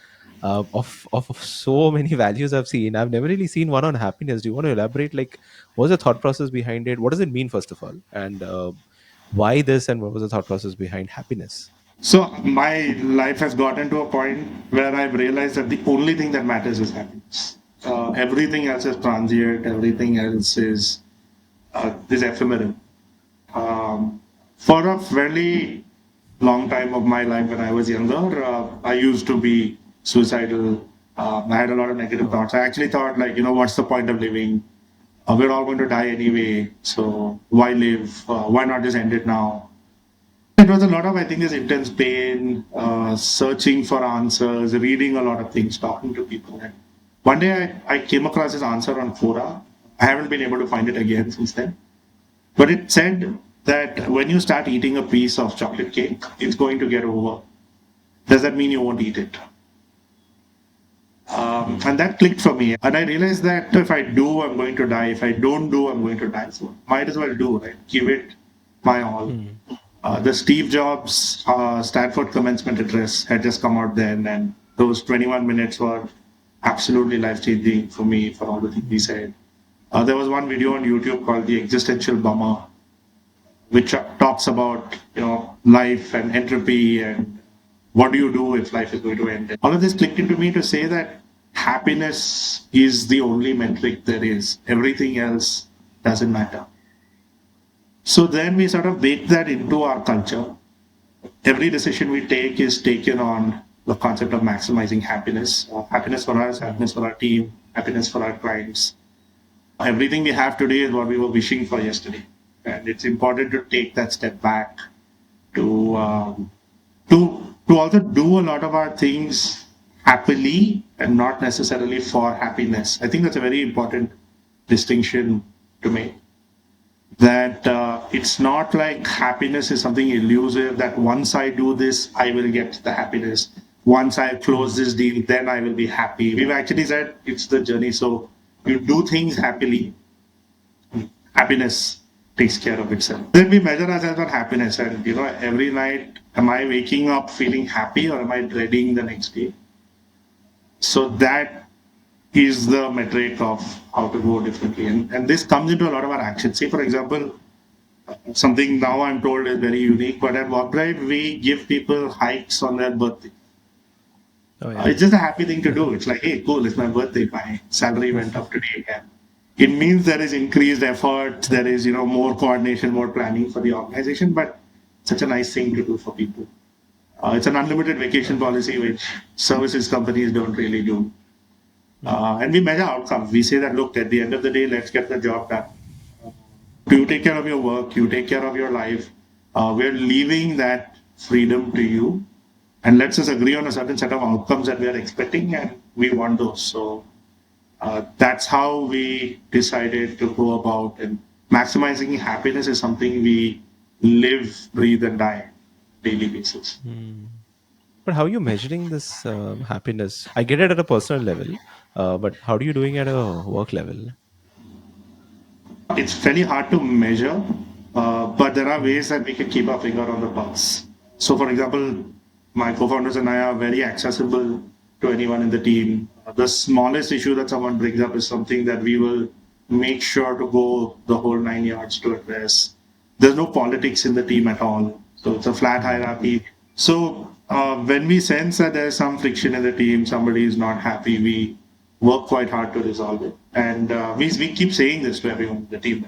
Of so many values I've seen, I've never really seen one on happiness. Do you want to elaborate? Like, what was the thought process behind it? What does it mean, first of all? And why this, and what was the thought process behind happiness? So my life has gotten to a point where I've realized that the only thing that matters is happiness. Everything else is transient. Everything else is ephemeral. For a fairly long time of my life when I was younger, I used to be suicidal. I had a lot of negative thoughts. I actually thought, like, what's the point of living? We're all going to die anyway, so why live? Why not just end it now? It was a lot of, I think, this intense pain, searching for answers, reading a lot of things, talking to people. And one day I came across this answer on Quora. I haven't been able to find it again since then. But it said that when you start eating a piece of chocolate cake, it's going to get over. Does that mean you won't eat it? And that clicked for me. And I realized that if I do, I'm going to die. If I don't do, I'm going to die. So might as well do, right? Give it my all. The Steve Jobs Stanford commencement address had just come out then, and those 21 minutes were absolutely life-changing for me, for all the things he said. There was one video on YouTube called The Existential Bummer, which talks about life and entropy and what do you do if life is going to end. All of this clicked into me to say that happiness is the only metric there is. Everything else doesn't matter. So then we sort of bake that into our culture. Every decision we take is taken on the concept of maximizing happiness. Happiness for us, happiness for our team, happiness for our clients. Everything we have today is what we were wishing for yesterday. And it's important to take that step back to also do a lot of our things happily and not necessarily for happiness. I think that's a very important distinction to make. That it's not like happiness is something elusive, that once I do this, I will get the happiness. Once I close this deal, then I will be happy. We've actually said it's the journey. So you do things happily, happiness takes care of itself. Then we measure ourselves on happiness, and every night, am I waking up feeling happy or am I dreading the next day? So that is the metric of how to go differently. And this comes into a lot of our actions. Say, for example, something now I'm told is very unique, but at WarpDrive, we give people hikes on their birthday. Oh, yeah. It's just a happy thing to do. It's like, hey, cool, it's my birthday, my salary went up today again. It means there is increased effort, there is more coordination, more planning for the organization, but such a nice thing to do for people. It's an unlimited vacation policy, which services companies don't really do. And we measure outcomes. We say that, look, at the end of the day, let's get the job done. You take care of your work, you take care of your life. We're leaving that freedom to you. And let's just agree on a certain set of outcomes that we are expecting, and we want those. So that's how we decided to go about. And maximizing happiness is something we live, breathe, and die daily basis. Hmm. But how are you measuring this happiness? I get it at a personal level, but how are you doing at a work level? It's fairly hard to measure, but there are Hmm. ways that we can keep our finger on the pulse. So, for example, my co-founders and I are very accessible to anyone in the team. The smallest issue that someone brings up is something that we will make sure to go the whole 9 yards to address. There's no politics in the team at all, so it's a flat Hmm. hierarchy. So, when we sense that there's some friction in the team, somebody is not happy, we work quite hard to resolve it. And we keep saying this to everyone in the team.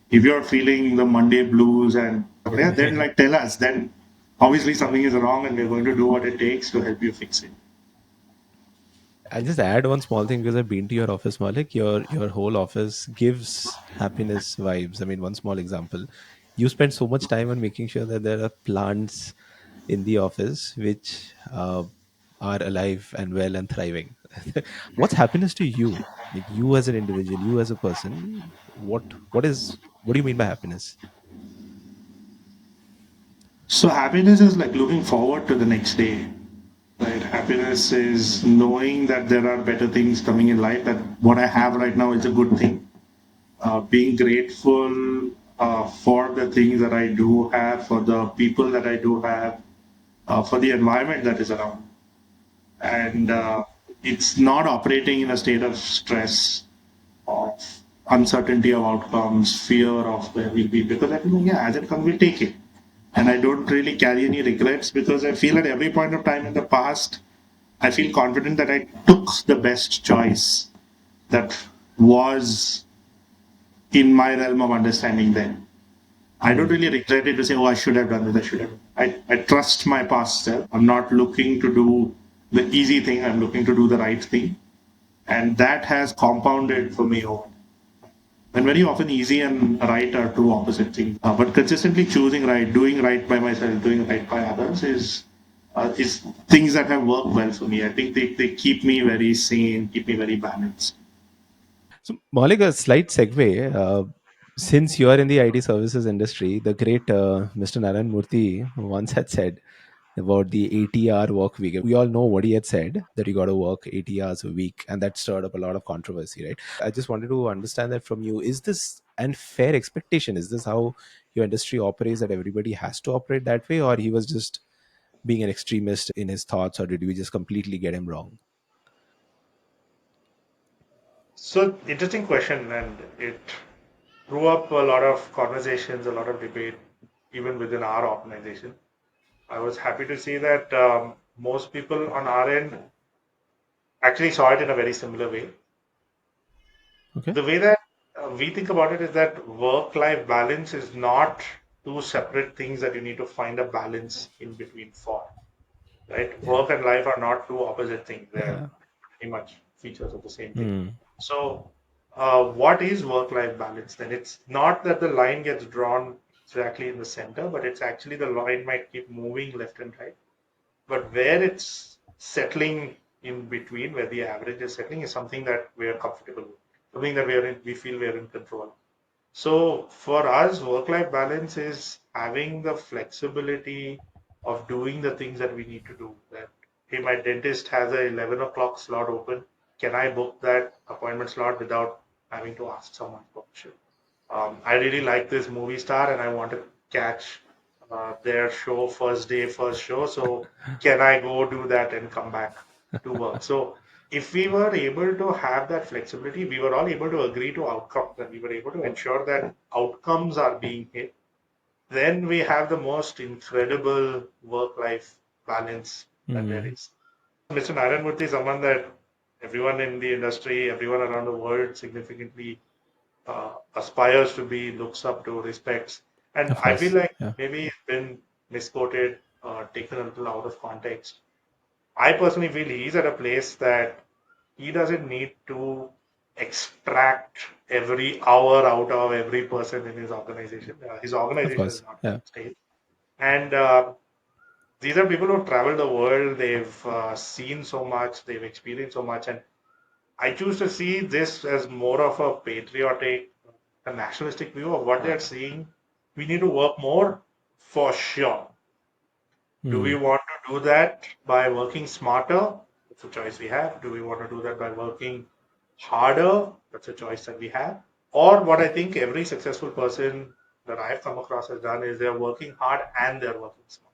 If you're feeling the Monday blues and yeah, then like tell us. Then obviously something is wrong, and we're going to do what it takes to help you fix it. I'll just add one small thing because I've been to your office, Malik. Your whole office gives happiness vibes. I mean, one small example. You spend so much time on making sure that there are plants in the office which are alive and well and thriving. What's happiness to you? Like you as an individual, you as a person, what do you mean by happiness? So happiness is like looking forward to the next day. Right? Happiness is knowing that there are better things coming in life. That what I have right now is a good thing. Being grateful for the things that I do have, for the people that I do have, for the environment that is around. And it's not operating in a state of stress, of uncertainty of outcomes, fear of where we'll be, because I think, yeah, as it comes, we'll take it. And I don't really carry any regrets because I feel at every point of time in the past, I feel confident that I took the best choice that was in my realm of understanding then. I don't Hmm. really regret it to say, oh, I should have done this, I should have. I trust my past self. I'm not looking to do the easy thing, I'm looking to do the right thing. And that has compounded for me over. And very often, easy and right are two opposite things. But consistently choosing right, doing right by myself, doing right by others is things that have worked well for me. I think they keep me very sane, keep me very balanced. So, Maulik, a slight segue. Since you are in the IT services industry, the great Mr. Narayan Murthy once had said about the 80-hour work week. We all know what he had said, that you got to work 80 hours a week, and that stirred up a lot of controversy, right? I just wanted to understand that from you. Is this an fair expectation? Is this how your industry operates, that everybody has to operate that way, or he was just being an extremist in his thoughts, or did we just completely get him wrong? So interesting question, and it threw up a lot of conversations, a lot of debate, even within our organization. I was happy to see that most people on our end actually saw it in a very similar way. Okay. The way that we think about it is that work-life balance is not two separate things that you need to find a balance in between for, right? Yeah. Work and life are not two opposite things. They're Yeah. pretty much features of the same thing. Hmm. So, what is work-life balance then? It's not that the line gets drawn exactly in the center, but it's actually the line might keep moving left and right. But where it's settling in between, where the average is settling, is something that we are comfortable with, something that we feel we are in control. So for us, work-life balance is having the flexibility of doing the things that we need to do. That hey, my dentist has a 11 o'clock slot open. Can I book that appointment slot without having to ask someone permission? I really like this movie star and I want to catch their show first day, first show. So can I go do that and come back to work? So if we were able to have that flexibility, we were all able to agree to outcomes and we were able to ensure that outcomes are being hit. Then we have the most incredible work-life balance that there Hmm. is. Mr. Narayan Murthy is someone that everyone in the industry, everyone around the world significantly aspires to be, looks up to, respects. And Of I feel course. like Yeah. maybe it's been misquoted, taken a little out of context. I personally feel he's at a place that he doesn't need to extract every hour out of every person in his organization. His Of organization is course. not Yeah. that stage. And these are people who travel the world. They've seen so much. They've experienced so much. And I choose to see this as more of a patriotic, a nationalistic view of what they're seeing. We need to work more for sure. Do we Hmm. want to do that by working smarter? That's a choice we have. Do we want to do that by working harder? That's a choice that we have. Or what I think every successful person that I've come across has done is they're working hard and they're working smart.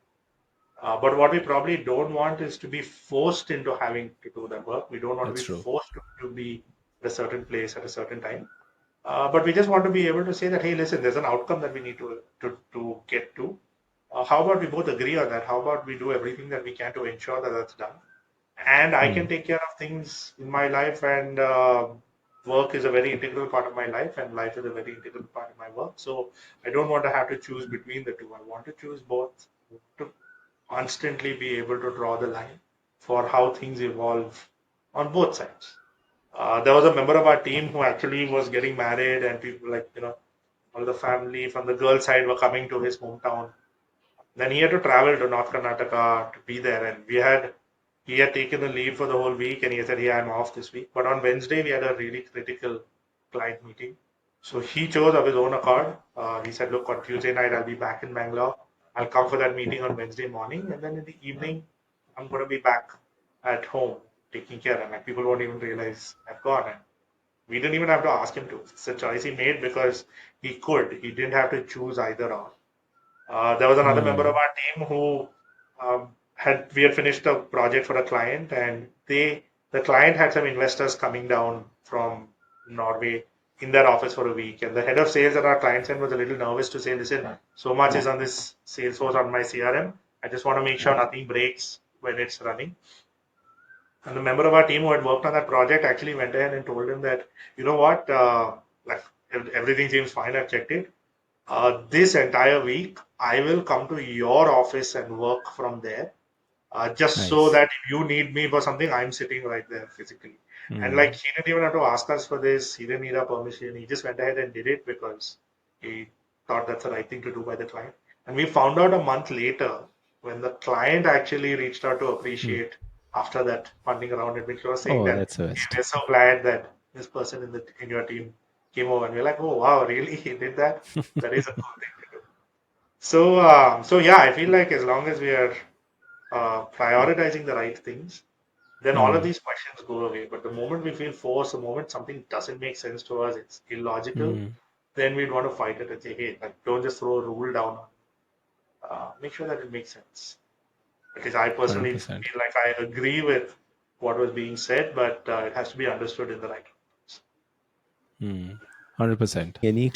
But what we probably don't want is to be forced into having to do that work. We don't want to That's be true. forced to be at a certain place at a certain time. But we just want to be able to say that, hey, listen, there's an outcome that we need to get to. How about we both agree on that? How about we do everything that we can to ensure that that's done? And I Hmm. can take care of things in my life, and work is a very integral part of my life, and life is a very integral part of my work. So I don't want to have to choose between the two. I want to choose both to constantly be able to draw the line for how things evolve on both sides. There was a member of our team who actually was getting married, and people like, all the family from the girl side were coming to his hometown. Then he had to travel to North Karnataka to be there, and he had taken the leave for the whole week, and he said, "Yeah, I'm off this week." But on Wednesday, we had a really critical client meeting, so he chose of his own accord. He said, "Look, on Tuesday night, I'll be back in Bangalore. I'll come for that meeting on Wednesday morning, and then in the evening, I'm going to be back at home taking care." And like people won't even realize I've gone. And we didn't even have to ask him to. It's a choice he made because he could. He didn't have to choose either or. There was another member of Hmm. our team who we had finished a project for a client, and the client had some investors coming down from Norway in their office for a week, and the head of sales at our client end was a little nervous to say, "Listen, so much is on this Salesforce on my CRM. I just want to make sure nothing breaks when it's running." And the member of our team who had worked on that project actually went ahead and told him that, you know what, like everything seems fine. I've checked it. This entire week, I will come to your office and work from there, just so Nice. that if you need me for something, I'm sitting right there physically. And like Hmm. he didn't even have to ask us for this. He didn't need our permission. He just went ahead and did it because he thought that's the right thing to do by the client. And we found out a month later when the client actually reached out to Hmm. appreciate after that funding round, in which he was saying Oh, that, that's the "Hey, best. we're so glad that this person in your team came over." And we're like, "Oh wow, really? He did that? That is a cool thing to do." So yeah, I feel like as long as we are prioritizing the right things, then all of Hmm. these questions go away. But the moment we feel forced, the moment something doesn't make sense to us, it's illogical, Hmm. then we'd want to fight it and say, hey, like, don't just throw a rule down. Make sure that it makes sense. Because I personally 100%. feel like I agree with what was being said, but it has to be understood in the right way. Hmm. 100%. Any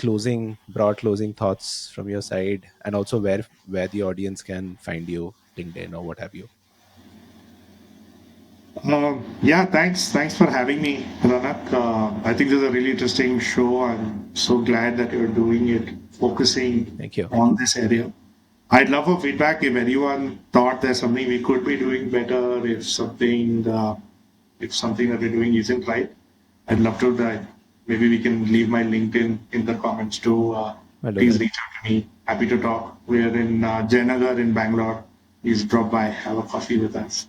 broad closing thoughts from your side, and also where the audience can find you, LinkedIn or what have you? Yeah, thanks for having me, Ranak. I think this is a really interesting show. I'm so glad that you're doing it, focusing Thank you. on this area. I'd love for feedback if anyone thought there's something we could be doing better, if something that we're doing isn't right. I'd love to. Maybe we can leave my LinkedIn in the comments too. I'll do Please that. reach out to me. Happy to talk. We're in Jayanagar in Bangalore. Please drop by, have a coffee with us.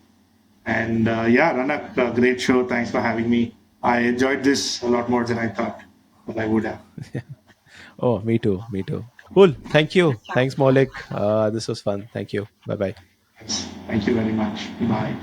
And yeah, Ranak, great show. Thanks for having me. I enjoyed this a lot more than I thought that I would have. Oh, me too. Me too. Cool. Thank you. Thanks, Maulik. This was fun. Thank you. Bye bye. Thanks. Thank you very much. Bye.